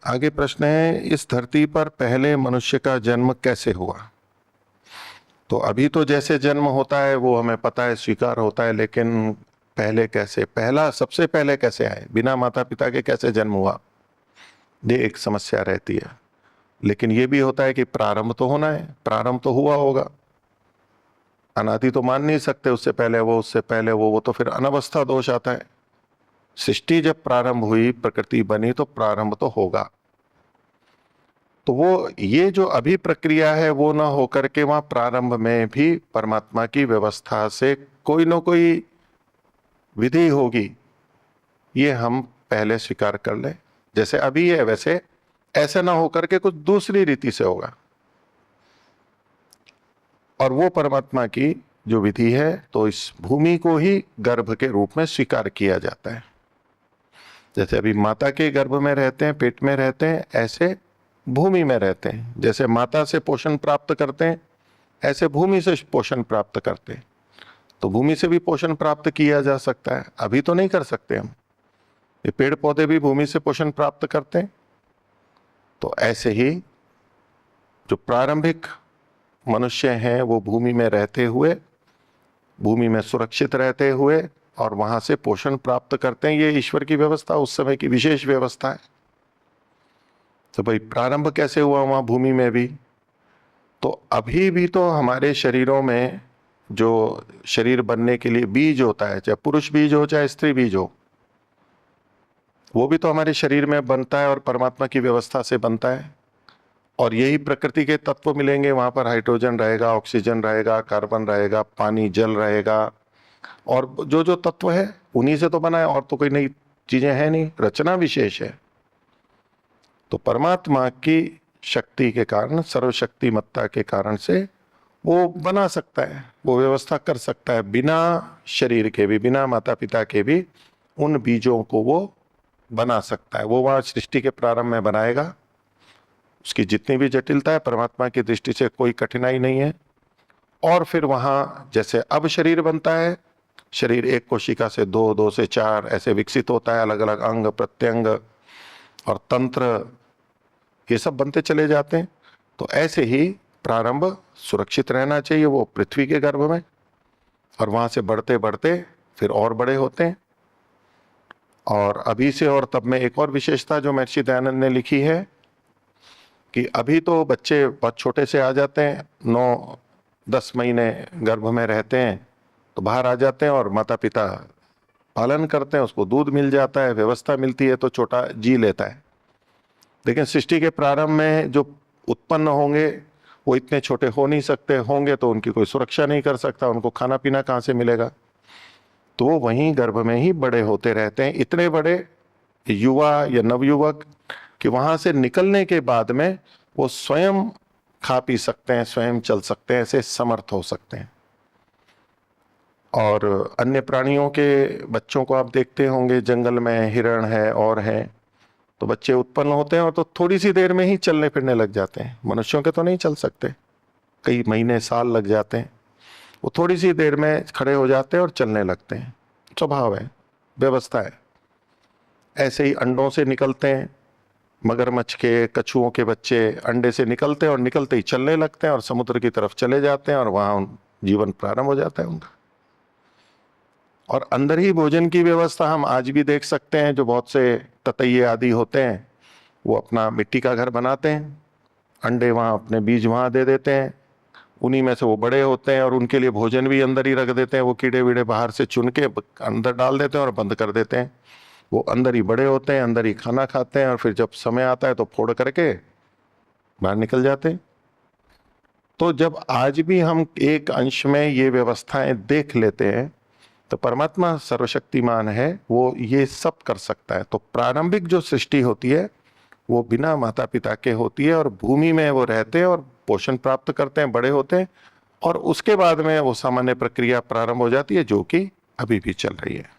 आगे प्रश्न है, इस धरती पर पहले मनुष्य का जन्म कैसे हुआ? तो अभी तो जैसे जन्म होता है वो हमें पता है, स्वीकार होता है, लेकिन पहले कैसे, सबसे पहले कैसे आए, बिना माता पिता के कैसे जन्म हुआ, ये एक समस्या रहती है। लेकिन ये भी होता है कि प्रारंभ तो होना है, प्रारंभ तो हुआ होगा। अनादि तो मान नहीं सकते, उससे पहले वो, उससे पहले वो तो फिर अनवस्था दोष आता है। सृष्टि जब प्रारंभ हुई, प्रकृति बनी, तो प्रारंभ तो होगा। तो वो ये जो अभी प्रक्रिया है वो ना होकर के वहां प्रारंभ में भी परमात्मा की व्यवस्था से कोई ना कोई विधि होगी, ये हम पहले स्वीकार कर लें। जैसे अभी है वैसे ऐसे ना होकर के कुछ दूसरी रीति से होगा, और वो परमात्मा की जो विधि है, तो इस भूमि को ही गर्भ के रूप में स्वीकार किया जाता है। जैसे अभी माता के गर्भ में रहते हैं, पेट में रहते हैं, ऐसे भूमि में रहते हैं। जैसे माता से पोषण प्राप्त करते हैं, ऐसे भूमि से पोषण प्राप्त करते हैं। तो भूमि से भी पोषण प्राप्त किया जा सकता है, अभी तो नहीं कर सकते हम। ये पेड़ पौधे भी भूमि से पोषण प्राप्त करते हैं। तो ऐसे ही जो प्रारंभिक मनुष्य हैं वो भूमि में रहते हुए, भूमि में सुरक्षित रहते हुए और वहां से पोषण प्राप्त करते हैं। ये ईश्वर की व्यवस्था, उस समय की विशेष व्यवस्था है। तो भाई प्रारंभ कैसे हुआ वहां भूमि में भी? तो अभी भी तो हमारे शरीरों में जो शरीर बनने के लिए बीज होता है, चाहे पुरुष बीज हो चाहे स्त्री बीज हो, वो भी तो हमारे शरीर में बनता है और परमात्मा की व्यवस्था से बनता है। और यही प्रकृति के तत्व मिलेंगे, वहां पर हाइड्रोजन रहेगा, ऑक्सीजन रहेगा, कार्बन रहेगा, पानी, जल रहेगा, और जो जो तत्व है उन्हीं से तो बना है, और तो कोई नई चीजें हैं नहीं, रचना विशेष है। तो परमात्मा की शक्ति के कारण, सर्वशक्तिमत्ता के कारण से वो बना सकता है, वो व्यवस्था कर सकता है, बिना शरीर के भी, बिना माता पिता के भी उन बीजों को वो बना सकता है। वो वहां सृष्टि के प्रारंभ में बनाएगा। उसकी जितनी भी जटिलता है, परमात्मा की दृष्टि से कोई कठिनाई नहीं है। और फिर वहां जैसे अब शरीर बनता है, शरीर एक कोशिका से दो, दो से चार ऐसे विकसित होता है, अलग अलग अंग प्रत्यंग और तंत्र, ये सब बनते चले जाते हैं। तो ऐसे ही प्रारंभ सुरक्षित रहना चाहिए, वो पृथ्वी के गर्भ में, और वहां से बढ़ते बढ़ते फिर और बड़े होते हैं। और अभी से और तब में एक और विशेषता जो महर्षि दयानंद ने लिखी है कि अभी तो बच्चे बहुत छोटे से आ जाते हैं, 9-10 महीने गर्भ में रहते हैं, तो बाहर आ जाते हैं और माता पिता पालन करते हैं, उसको दूध मिल जाता है, व्यवस्था मिलती है, तो छोटा जी लेता है। लेकिन सृष्टि के प्रारंभ में जो उत्पन्न होंगे वो इतने छोटे हो नहीं सकते, होंगे तो उनकी कोई सुरक्षा नहीं कर सकता, उनको खाना पीना कहाँ से मिलेगा। तो वो वहीं गर्भ में ही बड़े होते रहते हैं, इतने बड़े युवा या नवयुवक कि वहां से निकलने के बाद में वो स्वयं खा पी सकते हैं, स्वयं चल सकते हैं, ऐसे समर्थ हो सकते हैं। और अन्य प्राणियों के बच्चों को आप देखते होंगे, जंगल में हिरण है और है, तो बच्चे उत्पन्न होते हैं और तो थोड़ी सी देर में ही चलने फिरने लग जाते हैं। मनुष्यों के तो नहीं चल सकते, कई महीने साल लग जाते हैं। वो थोड़ी सी देर में खड़े हो जाते हैं और चलने लगते हैं, स्वभाव है, व्यवस्था है। ऐसे ही अंडों से निकलते हैं, मगरमच्छ के, कछुओं के बच्चे अंडे से निकलते हैं और निकलते ही चलने लगते हैं और समुद्र की तरफ चले जाते हैं और वहां जीवन प्रारंभ हो जाता है उनका। और अंदर ही भोजन की व्यवस्था हम आज भी देख सकते हैं। जो बहुत से ततैये आदि होते हैं वो अपना मिट्टी का घर बनाते हैं, अंडे वहां, अपने बीज वहां दे देते हैं, उन्हीं में से वो बड़े होते हैं, और उनके लिए भोजन भी अंदर ही रख देते हैं। वो कीड़े वीड़े बाहर से चुन के अंदर डाल देते हैं और बंद कर देते हैं। वो अंदर ही बड़े होते हैं, अंदर ही खाना खाते हैं, और फिर जब समय आता है तो फोड़ करके बाहर निकल जाते हैं। तो जब आज भी हम एक अंश में ये व्यवस्थाएं देख लेते हैं, तो परमात्मा सर्वशक्तिमान है, वो ये सब कर सकता है। तो प्रारंभिक जो सृष्टि होती है वो बिना माता पिता के होती है, और भूमि में वो रहते हैं और पोषण प्राप्त करते हैं, बड़े होते हैं, और उसके बाद में वो सामान्य प्रक्रिया प्रारंभ हो जाती है, जो कि अभी भी चल रही है।